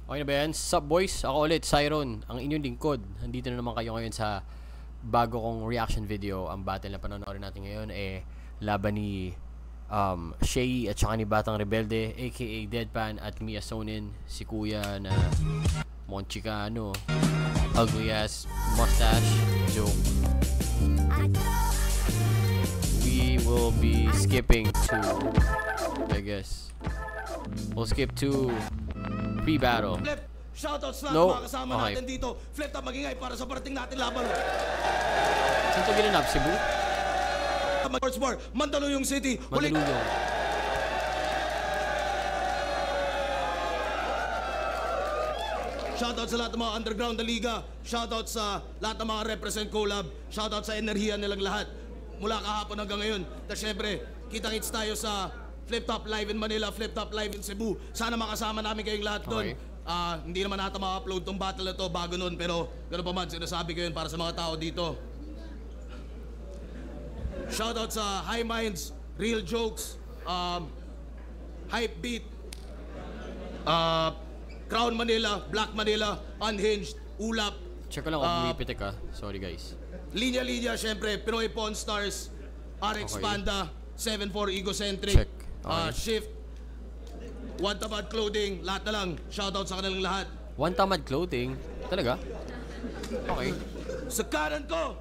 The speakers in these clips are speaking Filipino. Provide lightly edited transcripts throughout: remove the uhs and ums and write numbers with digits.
Okay na ba yan? Sup boys? Ako ulit, Cyron, ang inyong lingkod. Nandito na naman kayo ngayon sa bago kong reaction video. Ang battle na panonoodin natin ngayon laban ni Shay at saka ni Batang Rebelde aka Deadpan at Mia Sonin. Si kuya na Monchicano, ugly ass mustache joke. We will be skipping to, I guess we'll skip to pre-battle. Shoutouts lahat mga kasama natin dito. Flip top magingay para sa parating natin laban. Saan ito ginanap? Cebu? Mandaluyong City. Mandaluyong. Shoutout sa lahat ng mga underground na liga. Shoutout sa lahat ng mga represent collab. Shoutout sa enerhiya nilang lahat. Mula kahapon hanggang ngayon. At syempre, kita-kits tayo sa Flip Top Live in Manila, Flip Top Live in Cebu. Sana makasama namin kayong lahat doon. Hindi naman natin ma-upload tong battle na to bago nun, pero gano'n pa man, sinasabi ko yun para sa mga tao dito. Shoutout sa High Minds, Real Jokes, Hype Beat, Crown Manila, Black Manila, Unhinged, Ulap. Check ko lang kung bumipitik ka. Sorry guys. Linya Linya, syempre, Pinoy Pawn Stars, RX Panda, 7-4 Egocentric. Check. Shift, One Tamad Clothing, lahat na lang. Shoutout sa kanilang lahat. One Tamad Clothing? Talaga? Okay. Sa kanan ko,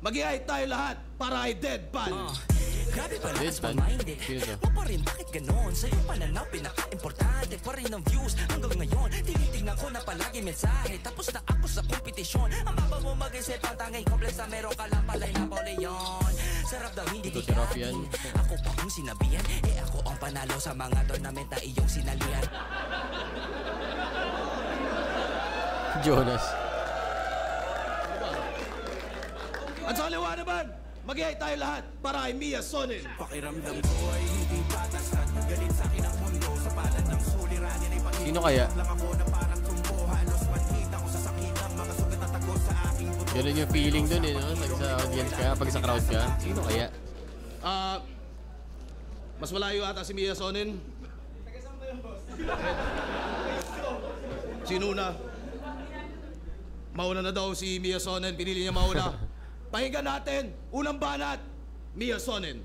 mag-i-hype tayo lahat para kay Deadpan. Grabe pa lakas pa-minded. Mo pa rin, bakit ganon? Sa'yo pananaw, pinaka-importante pa rin ang views. Hanggang ngayon, tinitingnan ko na palagi mensahe. Tapos na ako sa kompetisyon. Ang baba mo mag-isip ang tanging complex na meron ka lang pala'y Napoleon. Sarap daw hindi kikain. Ako pa kung sinabihan, ako ang panalo sa mga tournament na iyong sinalihan. Jonas. At sa kaliwa naman, mag-i-hype tayo lahat para kay Mia Sonin. Pakiramdam ko ay hindi batas at galit sa akin ang mundo sa palad ng suliranin ay pag-ibig. Sino kaya? Lang ako na parang tumbo, halos panhita ko sa sakit ng mga sugat at takot sa aking buto. Ganun yung feeling dun no? Sa audience ka, pag sa crowd ka. Sino kaya? Mas malayo ata si Mia Sonin. Sino na? Mauna na daw si Mia Sonin, pinili niya mauna. Pakinggan natin, unang banat, Mia Sonin.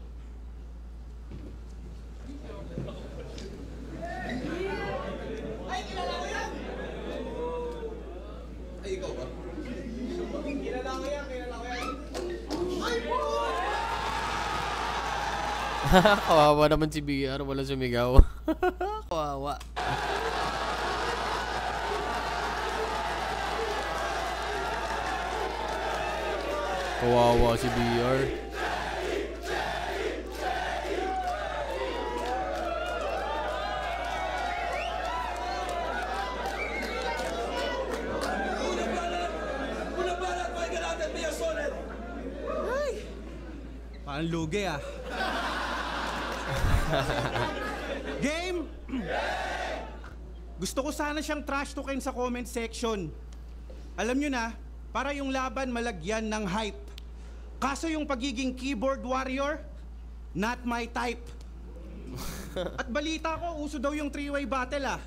Ay, kilala ko yan! Ay, ikaw ba? Kilala ko yan, kilala ko yan. Ay, boy! Kawawa naman si BR, wala sumigaw. Kawawa. Kawawa si BR. Unang banat, pakinggan natin, Mia Sonin. Ay! Parang lugi ah. Game! Gusto ko sana siyang trash talkin sa comment section. Alam nyo na, para yung laban malagyan ng hype. Kaso yung pagiging keyboard warrior, not my type. At balita ko, uso daw yung three-way battle ah.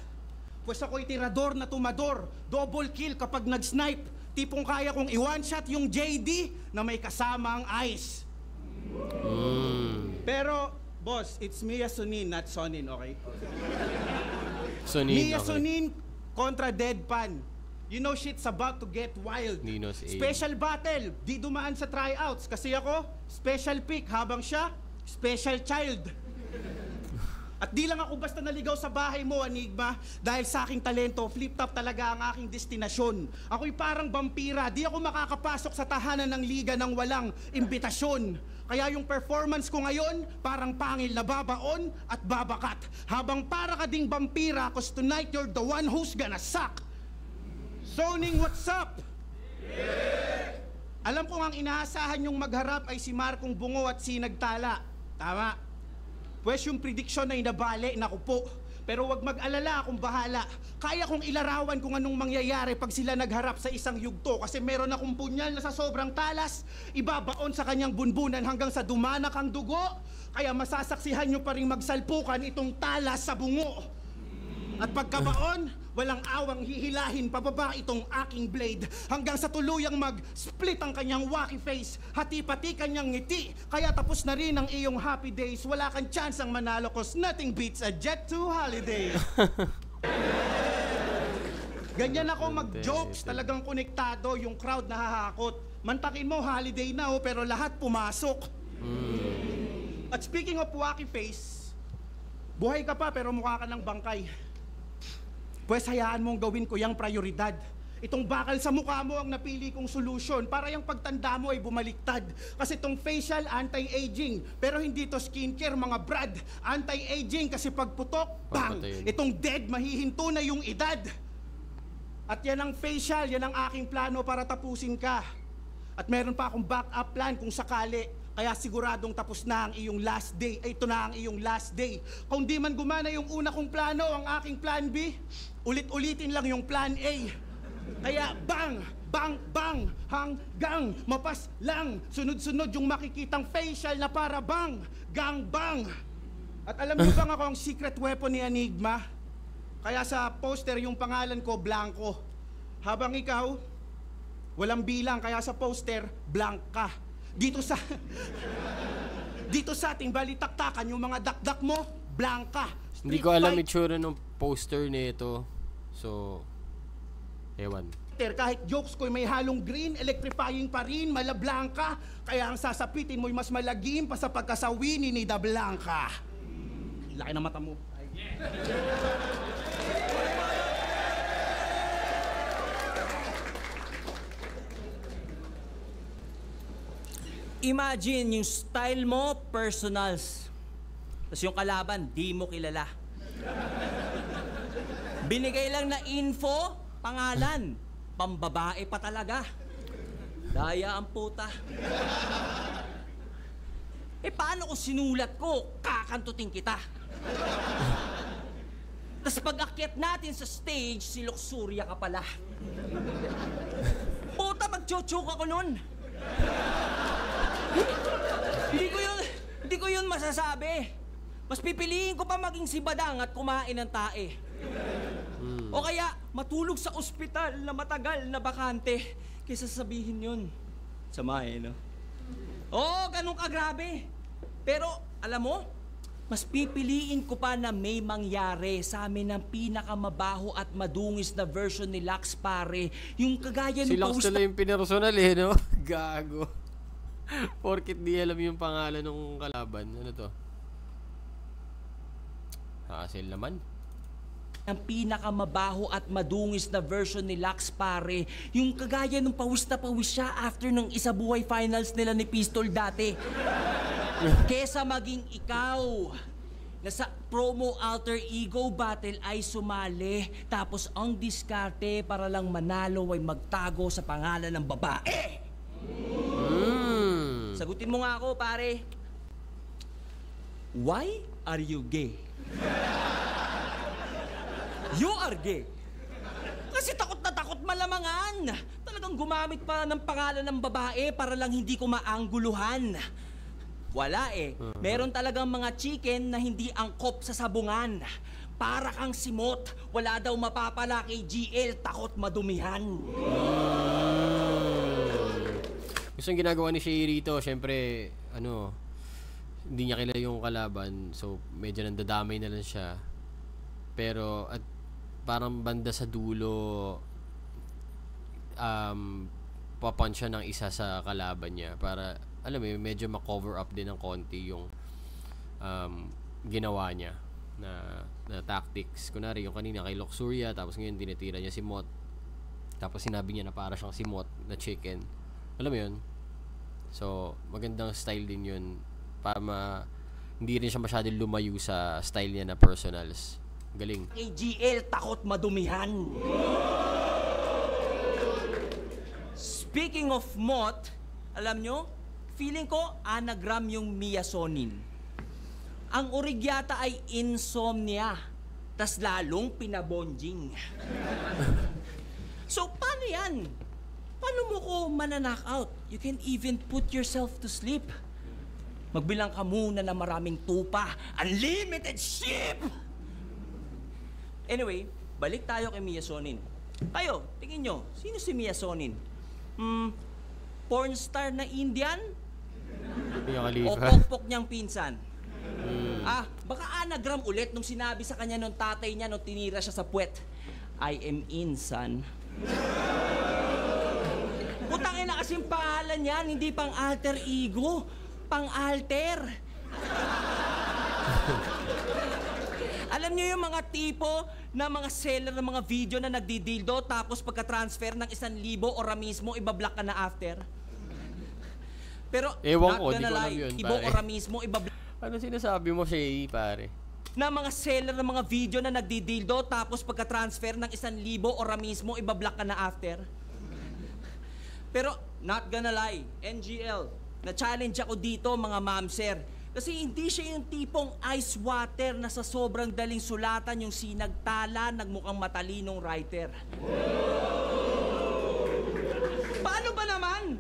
Pues ako'y tirador na tumador, double kill kapag nag-snipe. Tipong kaya kong i-one shot yung JD na may kasamang ice. Pero, boss, it's Mia Sonin, not Sonin, okay? Sonin, Mia okay. Sonin kontra Deadpan. You know shit's about to get wild. Ninos A. Special battle, di dumaan sa tryouts. Kasi ako, special pick, habang siya, special child. At di lang ako basta naligaw sa bahay mo, Enigma. Dahil sa aking talento, flip top talaga ang aking destinasyon. Ako'y parang vampira, di ako makakapasok sa tahanan ng liga ng walang imbitasyon. Kaya yung performance ko ngayon, parang pangil na babaon at babakat. Habang para ka ding vampira, cause tonight you're the one who's gonna suck. Soning, what's up? Yeah! Alam ko ang inaasahan yung magharap ay si Marcong Bungo at si Nagtala. Tama. Pues yung prediction na inabali, naku po. Pero wag mag-alala, akong bahala. Kaya kong ilarawan kung anong mangyayari pag sila nagharap sa isang yugto. Kasi meron akong punyal na sa sobrang talas, ibabaon sa kanyang bunbunan hanggang sa dumanak ang dugo. Kaya masasaksihan nyo pa rin magsalpukan itong talas sa bungo. At pagkabaon, walang awang hihilahin pababa itong aking blade hanggang sa tuluyang mag-split ang kanyang wacky face, hati-pati kanyang ngiti. Kaya tapos na rin ang iyong happy days. Wala kang chance ang manalo cause nothing beats a Jet 2 holiday. Ganyan ako mag-jokes, talagang konektado, yung crowd nahahakot. Mantakin mo, holiday na pero lahat pumasok. At speaking of wacky face, buhay ka pa pero mukha ka ng bangkay. Pwes hayaan mong gawin ko yung prioridad. Itong bakal sa mukha mo ang napili kong solusyon para yung pagtanda mo ay bumaliktad. Kasi itong facial, anti-aging. Pero hindi to skincare, mga brad. Anti-aging kasi pagputok, bang! Itong dead, mahihinto na yung edad. At yan ang facial, yan ang aking plano para tapusin ka. At meron pa akong backup plan kung sakali. Kaya siguradong tapos na ang iyong last day. Ay, ito na ang iyong last day. Kung di man gumana yung una kong plano, ang aking plan B, ulit-ulitin lang yung plan A. Kaya bang, bang, bang, hanggang mapas lang. Sunod-sunod yung makikitang facial na para bang, gang, bang. At alam niyo bang ako ang secret weapon ni Enigma? Kaya sa poster yung pangalan ko, Blanco. Habang ikaw, walang bilang, kaya sa poster, blank ka. Dito sa ating balitaktakan, yung mga dakdak mo, blanka. Hindi ko alam itsura ng poster nito. So, ewan. Kahit jokes ko may halong green, electrifying pa rin, malablanka. Kaya ang sasapitin mo'y mas malagim pa sa pagkasawi ni Nida Blanca. Laki na mata mo. Imagine yung style mo, personals. Tapos yung kalaban, di mo kilala. Binigay lang na info, pangalan. Pambabae pa talaga. Daya ang puta. Paano kung sinulat ko, kakantutin kita? Tapos pag-akyat natin sa stage, si Luxuria ka pala. Puta, mag-chochoke ako nun. Hindi ko yun masasabi. Mas pipiliin ko pa maging si Badang at kumain ng tae. O kaya matulog sa ospital na matagal na bakante kaysa sabihin yun. Sama no? Oo, ganun kagrabe. Pero alam mo, mas pipiliin ko pa na may mangyari sa amin ng pinakamabaho at madungis na version ni Lux pare. Yung kagaya Si ng Lux na yung pinersonal no? Gago. Porkit di alam yung pangalan ng kalaban. Ano to? Hassle naman. Ang pinakamamabaho at madungis na version ni Lux pare. Yung kagaya ng pawis na pawis siya after ng isa buhay finals nila ni Pistol dati. Kesa maging ikaw na sa promo alter ego battle ay sumali. Tapos ang diskarte para lang manalo ay magtago sa pangalan ng babae. Sagutin mo nga ako, pare. Why are you gay? You are gay. Kasi takot na takot malamangan. Talagang gumamit pa ng pangalan ng babae para lang hindi ko maangguluhan. Wala Meron talagang mga chicken na hindi angkop sa sabungan. Para kang simot. Wala daw mapapala kay GL, takot madumihan. Gusto yung ginagawa ni Shay rito, syempre, hindi niya kilala yung kalaban, so medyo nandadamay na lang siya. Pero, at parang banda sa dulo, papunch siya ng isa sa kalaban niya para, alam mo yun, medyo ma-cover up din ng konti yung ginawa niya na tactics. Kunwari, yung kanina kay Luxuria, tapos ngayon tinitira niya si Mot. Tapos sinabi niya na para siyang si Mot na chicken. Alam mo yun? So, magandang style din yun para hindi rin siya masyadong lumayo sa style niya na personals. Galing. AGL, takot madumihan. Speaking of Mot, alam nyo, feeling ko anagram yung miasonin. Ang orig yata ay insomnia, tas lalong pinabonjing. So, paano yan? Paano mo ko mananockout? You can even put yourself to sleep. Magbilang ka muna na maraming tupa. Unlimited ship! Anyway, balik tayo kay Mia Sonin. Kayo, tingin nyo, sino si Mia Sonin? Porn star na Indian? Mia O Khalifa. pokpok niyang pinsan? Baka anagram ulit nung sinabi sa kanya nung tatay niya nung tinira siya sa puwet. I am in, son. Putangin na kasing pangalan yan, hindi pang alter ego, pang alter. Alam niyo yung mga tipo na mga seller ng mga video na nagdidildo tapos pagka-transfer ng 1,000 ora mismo, ibablock ka na after? Pero, Ewan not ko, di gonna ko alam lie, yun, ibo pare. ora mismo, ibablock Ano sinasabi mo, Shay, pare? na mga seller ng mga video na nagdidildo tapos pagka-transfer ng 1,000 ora mismo, ibablock ka na after? Pero, not gonna lie, NGL, na-challenge ako dito mga mamser. Kasi hindi siya yung tipong ice water na sa sobrang daling sulatan yung sinagtala, nagmukhang matalinong writer. Paano ba naman?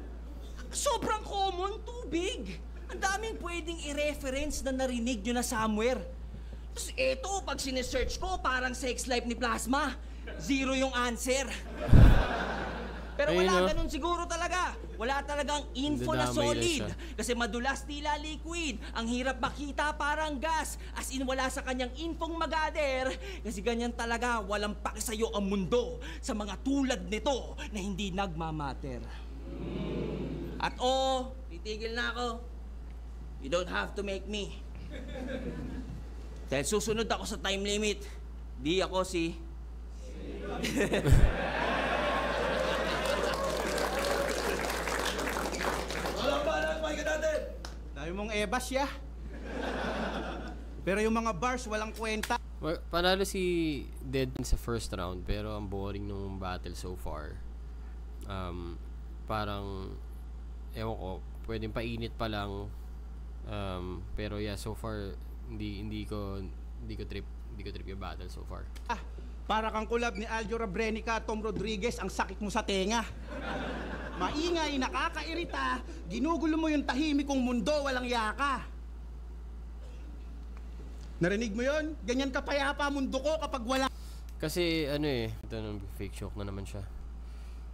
Sobrang common, tubig. Ang daming pwedeng i-reference na narinig nyo na somewhere. Tapos eto, pag sinesearch ko, parang sex life ni Plasma. 0 yung answer. Pero Ayun, wala no? ganun siguro talaga. Wala talagang info na Dinamay na solid. siya. Kasi madulas tila liquid. Ang hirap makita parang gas. As in wala sa kanyang infong magader. Kasi ganyan talaga, walang paki sa'yo ang mundo sa mga tulad nito na hindi nagmamatter. At titigil na ako. You don't have to make me. Dahil susunod ako sa time limit. Di ako si... Dami mong ebas ya. Pero yung mga bars, walang kwenta. Panalo si Deadpan sa first round, pero ang boring nung battle so far. Parang, ewan ko, pwedeng painit pa lang. Pero yeah, so far, hindi ko trip yung battle so far. Para kang kulab ni Aljo Rabrenica at Tom Rodriguez, ang sakit mo sa tenga. Maingay, nakakairita, ginugulo mo yung tahimik kong mundo, walang yaka. Narinig mo yon? Ganyan kapayapa mundo ko kapag wala. Kasi ito nang fake joke na naman siya.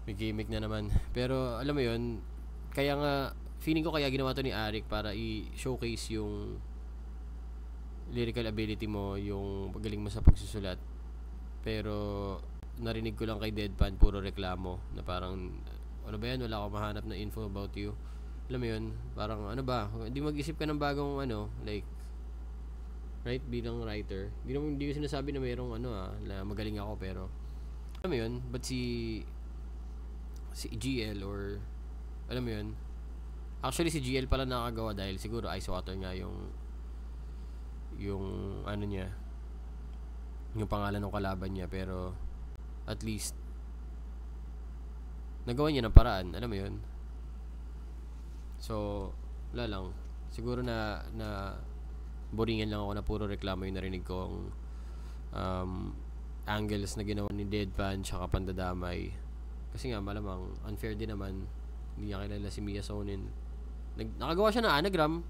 May gimmick na naman. Pero alam mo yon, kaya nga, feeling ko kaya ginawa to ni Arik para i-showcase yung lyrical ability mo, yung pagaling mo sa pagsusulat. Pero narinig ko lang kay Deadpan puro reklamo na parang ano ba yan, wala akong mahanap na info about you. Alam mo yun, parang ano ba, hindi mag-isip ka ng bagong like right, bilang writer. Hindi ko sinasabi na mayroong na magaling ako, pero alam mo yun, but si GL or alam mo yun, actually si GL pala nakagawa dahil siguro Ice Water nga yung ano niya, yung pangalan ng kalaban niya, pero at least nagawa niya ng paraan, alam mo yun. So wala lang, siguro na boringan lang ako na puro reklamo yung narinig kong angles na ginawa ni Deadpan tsaka pandadamay. Kasi nga malamang unfair din naman, hindi niya kilala si Mia Sonin. Nakagawa siya ng anagram,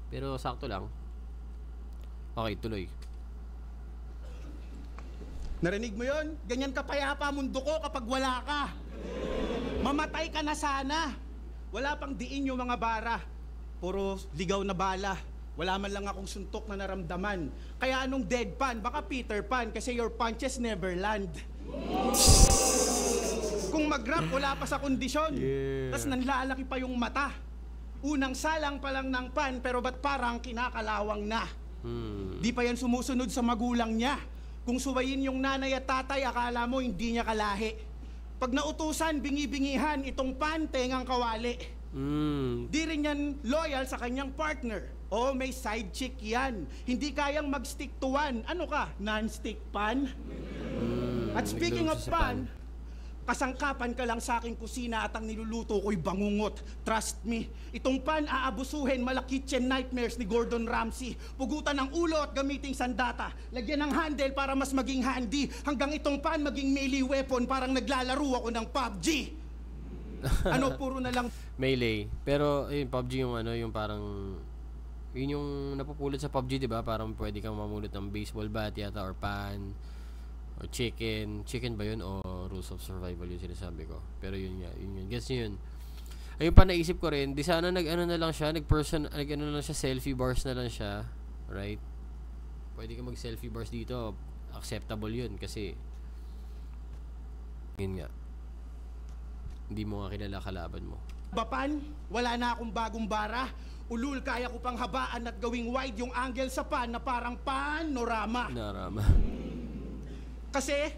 pero sakto lang. Okay, tuloy. Narinig mo yon? Ganyan kapayapa mundo ko kapag wala ka. Mamatay ka na sana. Wala pang diin yung mga bara. Puro ligaw na bala. Wala man lang akong suntok na naramdaman. Kaya anong Deadpan? Baka Peter Pan kasi your punches never land. Kung mag-rap, wala pa sa kondisyon. Tas nanlalaki pa yung mata. Unang salang pa lang ng pan, pero ba't parang kinakalawang na? Di pa yan sumusunod sa magulang niya. Kung suwayin yung nanay at tatay, akala mo hindi niya kalahi. Pag nautusan, bingi-bingihan, itong pan, tengang kawali. Di rin yan loyal sa kanyang partner. O may side chick yan. Hindi kayang mag-stick to one. Ano ka, non-stick pan? At speaking of pan, kasangkapan ka lang sa aking kusina at ang niluluto ko'y bangungot. Trust me, itong pan aabusuhin mala kitchen nightmares ni Gordon Ramsay. Pugutan ng ulo at gamiting sandata. Lagyan ng handle para mas maging handy. Hanggang itong pan maging melee weapon, parang naglalaro ako ng PUBG. Puro na lang Melee. Pero PUBG yung yung parang Yun yung napupulot sa PUBG, di ba? Parang pwede kang mamulot ng baseball bat yata or pan or chicken. Chicken ba yun o rules of survival yung sinasabi ko? Pero yun nga, yun. Guess nyo yun. Ayun pa naisip ko rin, di sana nag-ano na lang siya, nag-ano na lang siya, selfie bars na lang siya. Right? Pwede ka mag-selfie bars dito. Acceptable yun kasi yun nga. Hindi mo nga kilala kalaban mo. Bapan, wala na akong bagong bara. Ulul, kaya ko pang habaan at gawing wide yung angle sa pan na parang panorama. Kasi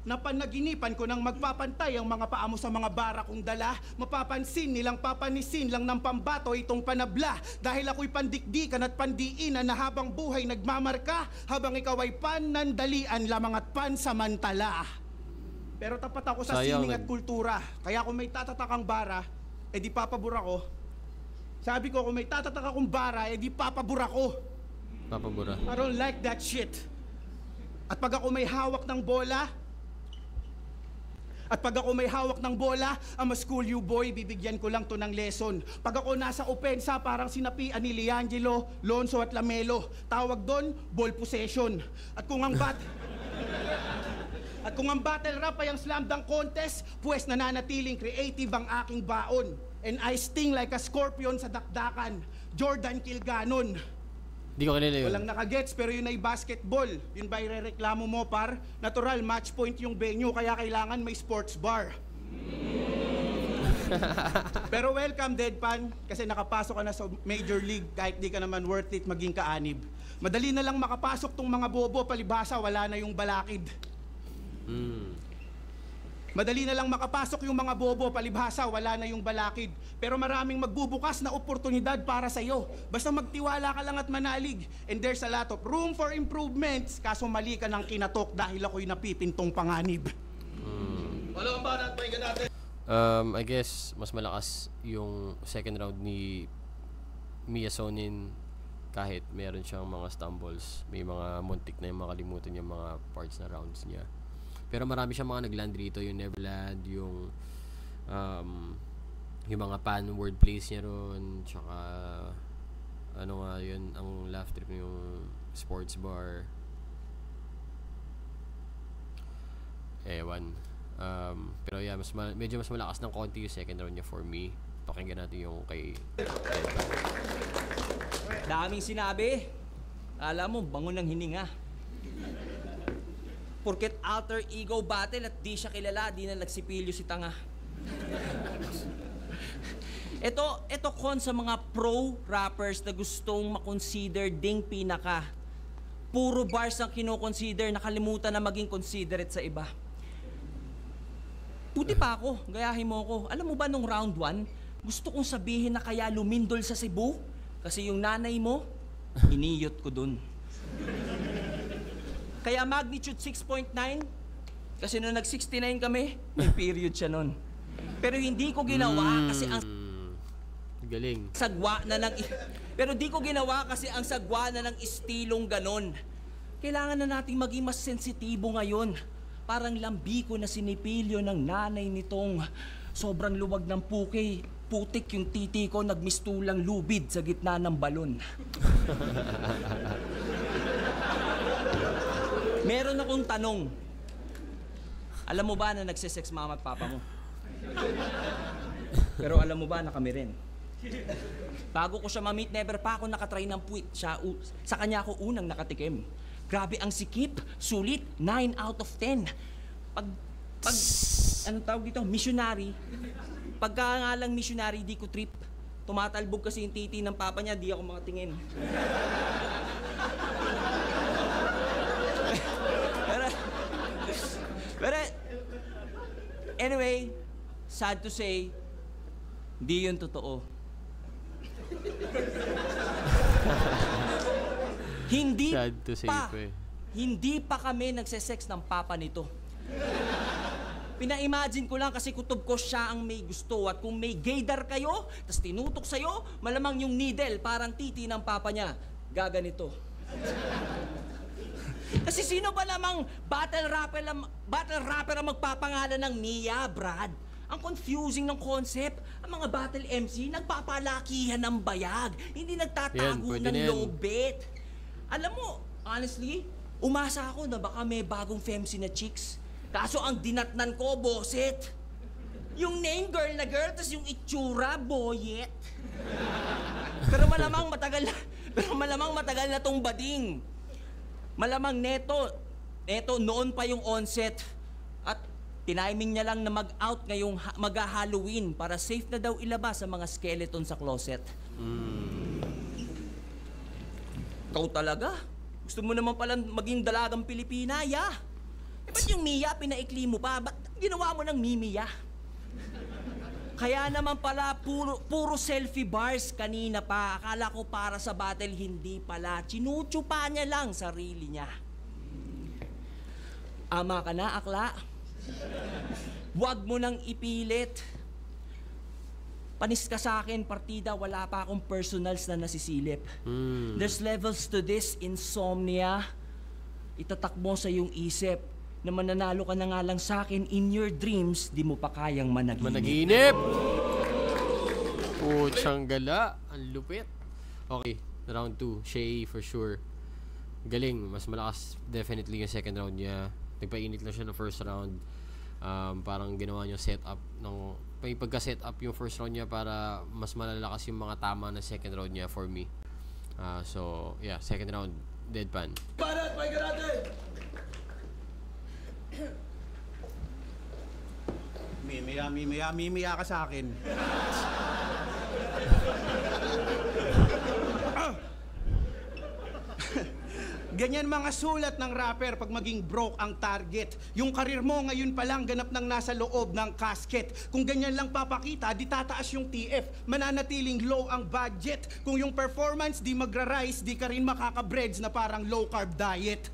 napanaginipan ko nang magpapantay ang mga paa mo sa mga bara kong dala. Mapapansin nilang papanisin lang ng pambato itong panabla. Dahil ako'y pandikdikan at pandiinan na habang buhay nagmamarka, habang ikaw ay panandalian lamang at pansamantala. Pero tapat ako sa sining at kultura. Kaya kung may tatatakang bara, edi papabura ko. Sabi ko, kung may tatatak akong bara, edi papabura ko. Papabura. I don't like that shit. At pag ako may hawak ng bola, I'm a school you boy, bibigyan ko lang to ng lesson. Pag ako nasa opensa, parang sinapian ni Liangelo, Lonzo at Lamelo. Tawag doon, ball possession. At kung ang battle rap ay ang slam dunk contest, pues nananatiling creative ang aking baon. And I sting like a scorpion sa dakdakan. Jordan Kilganon. Hindi ko kilala yun. Walang nakagets pero yun ay basketball. Yun ba irereklamo mo, par? Natural, match point yung venue, kaya kailangan may sports bar. Pero welcome, Deadpan, kasi nakapasok ka na sa Major League kahit di ka naman worth it maging kaanib. Madali na lang makapasok tong mga bobo, palibhasa wala na yung balakid. Madali na lang makapasok yung mga bobo, palibhasa wala na yung balakid. Pero maraming magbubukas na oportunidad para sa iyo. Basta magtiwala ka lang at manalig. And there's a lot of room for improvements. Kaso mali ka ng kinatok dahil ako'y napipintong panganib. Wala kang banat, pahinga natin. I guess mas malakas yung second round ni Mia Sonin kahit meron siyang mga stumbles. May mga muntik na yung makalimutan yung mga parts na rounds niya. Pero marami siyang mga nagland rito, yung Neverland, yung mga pan word plays niya ron, tsaka ano nga yun, ang laugh trip yung sports bar. Ewan. Pero yeah, medyo mas malakas ng konti yung second round niya for me. Pakinggan natin yung kay Daming sinabi. Alam mo, bango ng hininga. Porket alter ego battle at di siya kilala, di na nagsipilyo si tanga. Ito kon sa mga pro rappers na gustong makonsider ding pinaka. Puro bars ang kinoconsider, nakalimutan na maging considerate sa iba. Puti pa ako, gayahin mo ako. Alam mo ba nung round 1, gusto kong sabihin na kaya lumindol sa Cebu? Kasi yung nanay mo, iniyot ko dun. Kaya magnitude 6.9, kasi nung nag-69 kami, may period siya nun. Pero hindi ko ginawa kasi ang galing. Sagwa na ng pero di ko ginawa kasi ang sagwa na ng istilong ganon. Kailangan na nating maging mas sensitibo ngayon. Parang lambiko na sinipilyo ng nanay nitong sobrang luwag ng putik yung titi ko nagmistulang lubid sa gitna ng balon. Meron akong tanong. Alam mo ba na nagsisex mama at papa mo? Pero alam mo ba na kami rin? Bago ko siya ma-meet, never pa ako nakatry ng puwit. Sa kanya ako unang nakatikim. Grabe ang sikip, sulit, 9 out of 10. Pag anong tawag dito? Missionary. Pagka nga lang missionary, di ko trip. Tumatalbog kasi yung titi ng papa niya, di ako makatingin. Pero anyway, sad to say, di yun totoo. Hindi pa kami nagsesex ng papa nito. Pina-imagine ko lang kasi kutob ko siya ang may gusto at kung may gaydar kayo, tas tinutok sa'yo, malamang yung needle parang titi ng papa niya, gaganito. Kasi sino ba namang battle rapper ang magpapangalan ng Mia, Brad? Ang confusing ng concept. Ang mga battle MC, nagpapalakihan ng bayag. Hindi nagtatago pwede ng na yan. lobet. Alam mo, honestly, umasa ako na baka may bagong femsi na chicks. Kaso ang dinatnan ko, boset. Yung name girl na girl, tas yung itsura, boyet. Pero malamang matagal na tong bading. Malamang neto noon pa yung onset. At tiniming niya lang na mag-out ngayong mag-Halloween para safe na daw ilabas sa mga skeleton sa closet. Ikaw talaga? Gusto mo naman palang maging dalagang Pilipina, ya? Ba't yung Mia pinaikli mo pa? Ba't ginawa mo ng Mimiya? Kaya naman pala, puro selfie bars kanina pa. Akala ko para sa battle, hindi pala. Chinutsupa niya lang sarili niya. Ama ka na, akla. Huwag mo nang ipilit. Panis ka sa akin, partida, wala pa akong personals na nasisilip. There's levels to this insomnia. Itatak mo sa iyong isip na mananalo ka na nga lang sa akin in your dreams, di mo pa kayang managinip. Managinip! Putsang gala. Ang lupit. Okay, round 2. Shay for sure. Galing. Mas malakas definitely yung second round niya. Nagpainit lang siya ng first round. Parang ginawa niya setup ng... May pagka-setup yung first round niya para mas malalakas yung mga tama na second round niya for me. So, yeah. Second round. Deadpan. Banat, may natin! Mimiya ka sa akin. Ganyan mga sulat ng rapper pag maging broke ang target. Yung karir mo ngayon pa lang ganap nang nasa loob ng casket. Kung ganyan lang papakita, di tataas yung TF. Mananatiling low ang budget. Kung yung performance di magra-rise, di ka rin makaka-breads na parang low carb diet.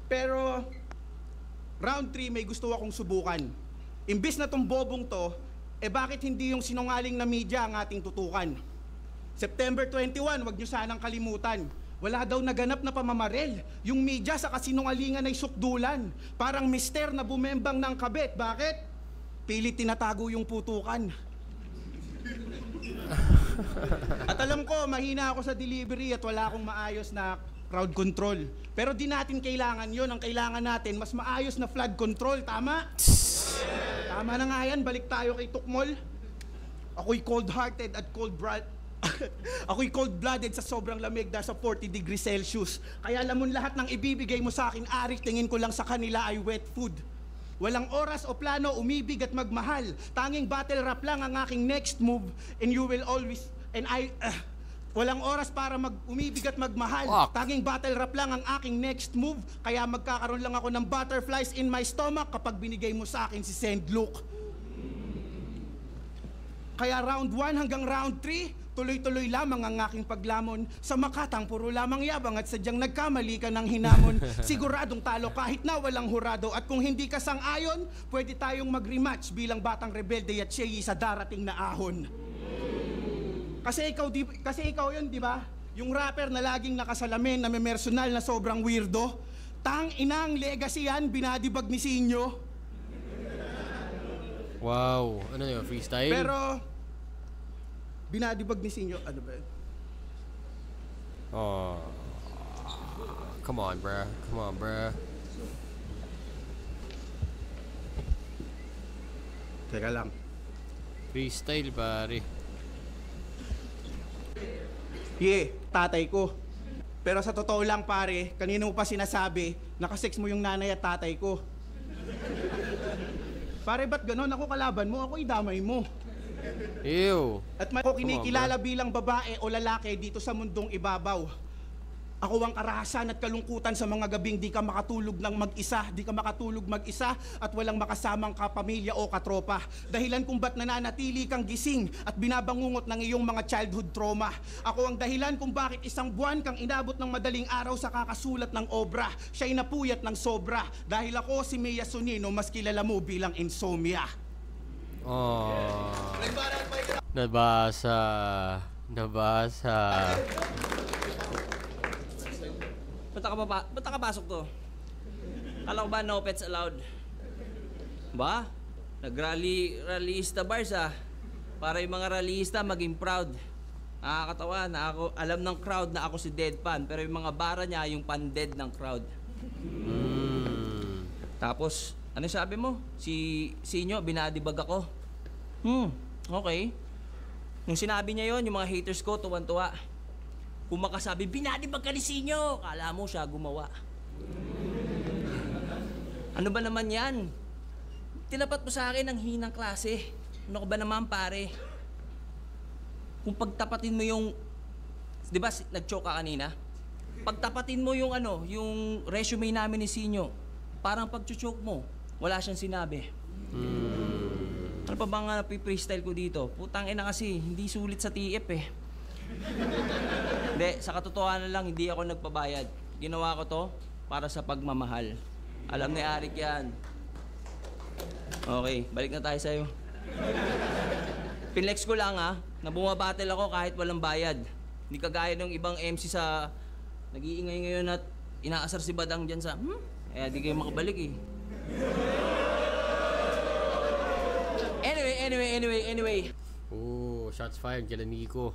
Pero round 3 may gusto akong subukan. Imbis na tong bobong to, bakit hindi yung sinungaling na media ang ating tutukan? September 21, wag nyo sanang kalimutan. Wala daw naganap na pamamarel. Yung media sa kasinungalingan ay sukdulan. Parang mister na bumembang ng kabit. Bakit? Pilit tinatago yung putukan. At alam ko, mahina ako sa delivery at wala akong maayos na crowd control. Pero di natin kailangan yon. Ang kailangan natin, mas maayos na flood control. Tama? Tama na nga yan. Balik tayo kay Tukmol. Ako'y cold-hearted at Ako'y cold-blooded sa sobrang lamig dahil sa 40 degrees Celsius. Kaya alam mo lahat ng ibibigay mo sa akin, Arik, tingin ko lang sa kanila ay wet food. Walang oras o plano, umibig at magmahal. Tanging battle rap lang ang aking next move. And you will always... Walang oras para umibig at magmahal. Tanging battle rap lang ang aking next move. Kaya magkakaroon lang ako ng butterflies in my stomach kapag binigay mo sa akin si Send Luke. Kaya round 1 hanggang round 3, tuloy-tuloy lamang ang aking paglamon. Sa Makatang, puro lamang yabang at sadyang nagkamali ka ng hinamon. Siguradong talo kahit na walang hurado. At kung hindi ka sang-ayon, pwede tayong mag-rematch bilang batang rebelde at Shay sa darating na ahon. Kasi ikaw yun, di ba? Yung rapper na laging nakasalamin na may personal na sobrang weirdo. Tang inang legacy yan, binadibag ni Sinyo. Wow. Ano yun? Freestyle? Pero... binadibag ni Sinyo, ano ba yun? Oh. Come on, bruh. Come on, bruh. Teka lang. Freestyle, pare. Tatay ko. Pero sa totoo lang, pare, kanina mo pa sinasabi, nakasex mo yung nanay at tatay ko. Pare, ba't ganon? Ako kalaban mo, ako idamay mo. Ew. At ako kinikilala bilang babae o lalaki dito sa mundong ibabaw. Ako ang karahasan at kalungkutan sa mga gabing di ka makatulog ng mag-isa, at walang makasamang kapamilya o katropa. Dahilan kung ba't nananatili kang gising at binabangungot ng iyong mga childhood trauma. Ako ang dahilan kung bakit isang buwan kang inabot ng madaling araw sa kakasulat ng obra. Siya'y napuyat ng sobra. Dahil ako si Mia Sonino, mas kilala mo bilang Insomnia. Oh. Nabasa. Ba't nakapasok to? Alam ko ba no pets allowed? Ba? Nag-rallyista bars ah. Para yung mga rallyista maging proud. Nakakatawa na ako, alam ng crowd na ako si Deadpan, pero yung mga bara niya yung pan-dead ng crowd. Tapos, ano sabi mo? Si Sinyo, binadibag ako. Okay. Nung sinabi niya yon, yung mga haters ko, tuwan-tuwa. Kung makasabi, binadibag ka ni Sinyo, kala mo siya gumawa. Ano ba naman yan? Tinapat mo sa akin ang hinang klase. Ano ko ba naman, pare? Kung pagtapatin mo yung... Di ba, nag-choke ka kanina? Pagtapatin mo yung yung resume namin ni Sinyo, parang pag-choke mo, wala siyang sinabi. Ano pa bang freestyle ko dito? Putang ina kasi, hindi sulit sa TF eh. Hindi, sa katotohanan lang, hindi ako nagpabayad. Ginawa ko to para sa pagmamahal. Alam ni Arik yan. Okay, balik na tayo sa'yo. Pinlex ko lang na bumabattle ako kahit walang bayad. Hindi kagaya ng ibang MC sa nag-iingay ngayon at inaasar si Badang dyan sa eh, di kayo makabalik eh. Anyway. Oh, shots fired kila Nico.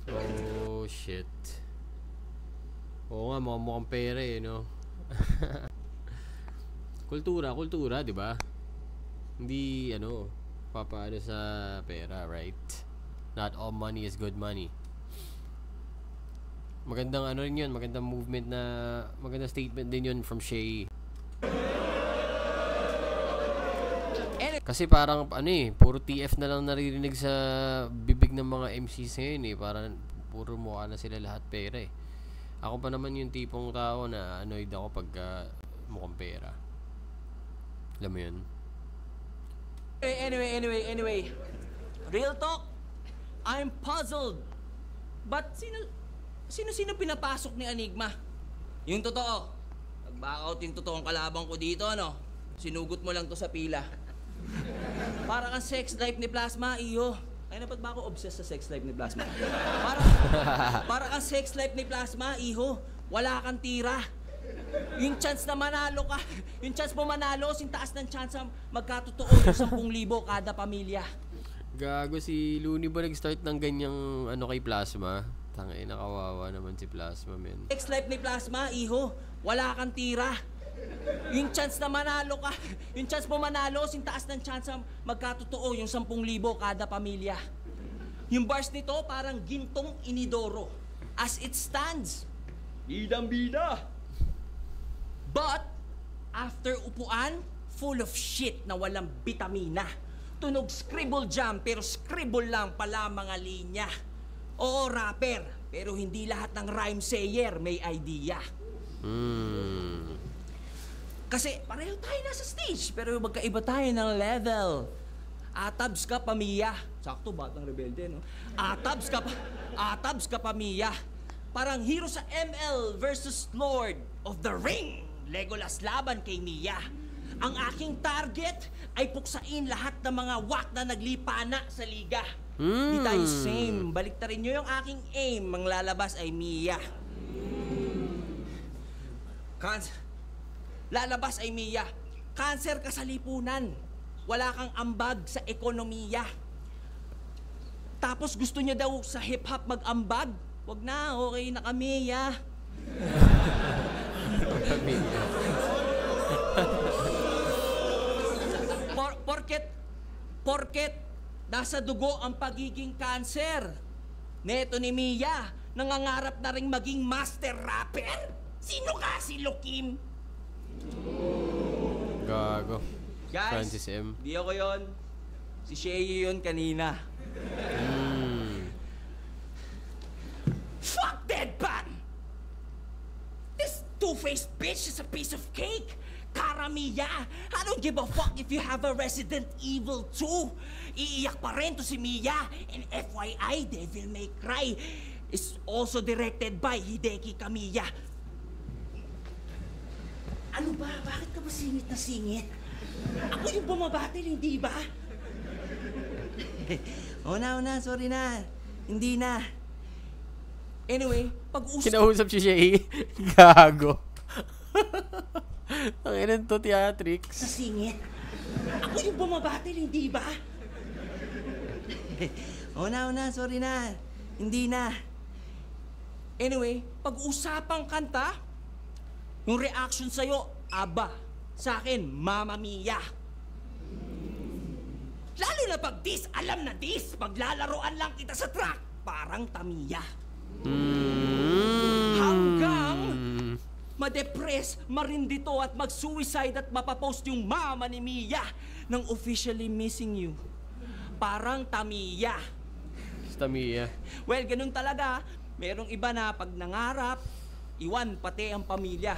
Oh, shit. Oo nga, mukhang pera eh, no? kultura, di ba? Hindi, papaano sa pera, right? Not all money is good money. Magandang rin yun, magandang movement na, magandang statement din yun from Shay. Kasi parang, puro TF na lang naririnig sa bibig ng mga MCs ngayon eh. Parang, puro mukha na sila lahat pera eh. Ako pa naman yung tipong tao na annoyed ako pag mukhang pera. Alam mo yun? Anyway. Real talk, I'm puzzled. But sino pinapasok ni Enigma? Yung totoo. Nag-back out yung totoong kalabang ko dito, Sinugot mo lang to sa pila. Para kang sex life ni Plasma, iyo. Ay, na ba ako obsessed sa sex life ni Plasma? Para kang sex life ni Plasma, iho. Wala kang tira. Yung chance na manalo ka, yung chance mo manalo, sintaas ng chance magkatotoo yung 10,000 kada pamilya. Gago, si Looney ba nag-start ng ganyang kay Plasma? Tangay, nakawawa naman si Plasma, men. Sex life ni Plasma, iho. Wala kang tira. Yung chance na manalo ka, yung chance mo manalo, sintaas ng chance magkatotoo yung 10,000 kada pamilya. Yung bars nito parang gintong inidoro. As it stands, bidang-bida. But, after upuan, full of shit na walang bitamina. Tunog scribble jam, pero scribble lang pala mga linya. Oo, rapper, pero hindi lahat ng rhyme sayer may idea. Kasi pareho tayo nasa stage, pero magkaiba tayo ng level. Atabs ka, pamiya. Sakto, Batang Rebelde, no? Atabs ka, pamiya. Parang hero sa ML versus Lord of the Ring. Legolas laban kay Mia. Ang aking target ay puksain lahat ng mga wak na naglipana sa liga. Di tayo same. Baliktarin nyo yung aking aim. Ang lalabas ay Mia. Lalabas ay Mia. Cancer ka sa lipunan. Wala kang ambag sa ekonomiya. Tapos gusto niya daw sa hip-hop mag-ambag. Wag na, okay na kami, ya. Porket nasa dugo ang pagiging cancer. Neto ni Mia, nangangarap na ring maging master rapper. Sino ka, si Lukim? Gago. Guys, Francis M. Di ako yon. Si Shay yun kanina. Fuck Deadpan! This two-faced bitch is a piece of cake. Karamiya, I don't give a fuck if you have a Resident Evil 2. Iiyak pa rin to si Mia. And FYI, Devil May Cry is also directed by Hideki Kamiya. Ano ba? Bakit ka ba singit na singit? Ako yung bumabatil, hindi ba? Una, sorry na. Hindi na. Anyway, pag-usap... Kinausap si Shay. Gago. Ang ilan to, theatrics. Sa singit. Ako yung bumabatil, hindi ba? Una, sorry na. Hindi na. Anyway, pag-usapang kanta, yung reaction sa'yo, aba. Sa akin, Mamma Mia. Lalo na pag dis, alam na dis. Paglalaroan lang kita sa track, parang Tamiya. Hanggang ma-depress, marindito at mag-suicide at mapapost yung mama ni Mia ng officially missing you. Parang Tamiya. Tamiya. Well, ganun talaga. Merong iba na pag nangarap, iwan pati ang pamilya.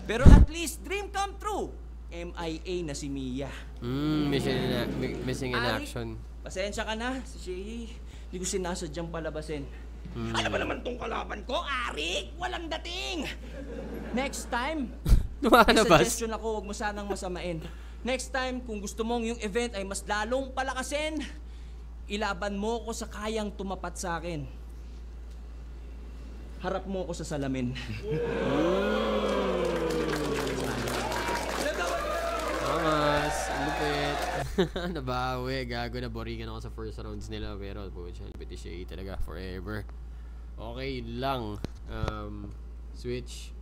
Pero at least dream come true. MIA na si Mia. Missing in Ari, action. Pasensya ka na, si Shay. Hindi ko sinasadyang palabasin. Ano ba naman tong kalaban ko, Arik? Walang dating! Next time, may Lumalabas. suggestion ako, huwag mo sanang masamain. Next time, kung gusto mong yung event ay mas lalong palakasin, ilaban mo ko sa kayang tumapat sa akin. Harap mo ko sa salamin. Angas, lupit. Nabawi, gago na boringan ako sa first rounds nila pero pucha, lupit si Shay talaga forever. Okay lang. Switch.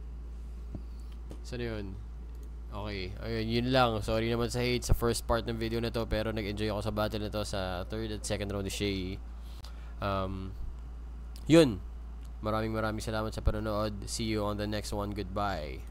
Saan yun? Okay, ayun, yun lang. Sorry naman sa hate sa first part ng video na to pero nag-enjoy ako sa battle na to sa third at second round ni Shay. Yun. Maraming salamat sa panonood. See you on the next one. Goodbye.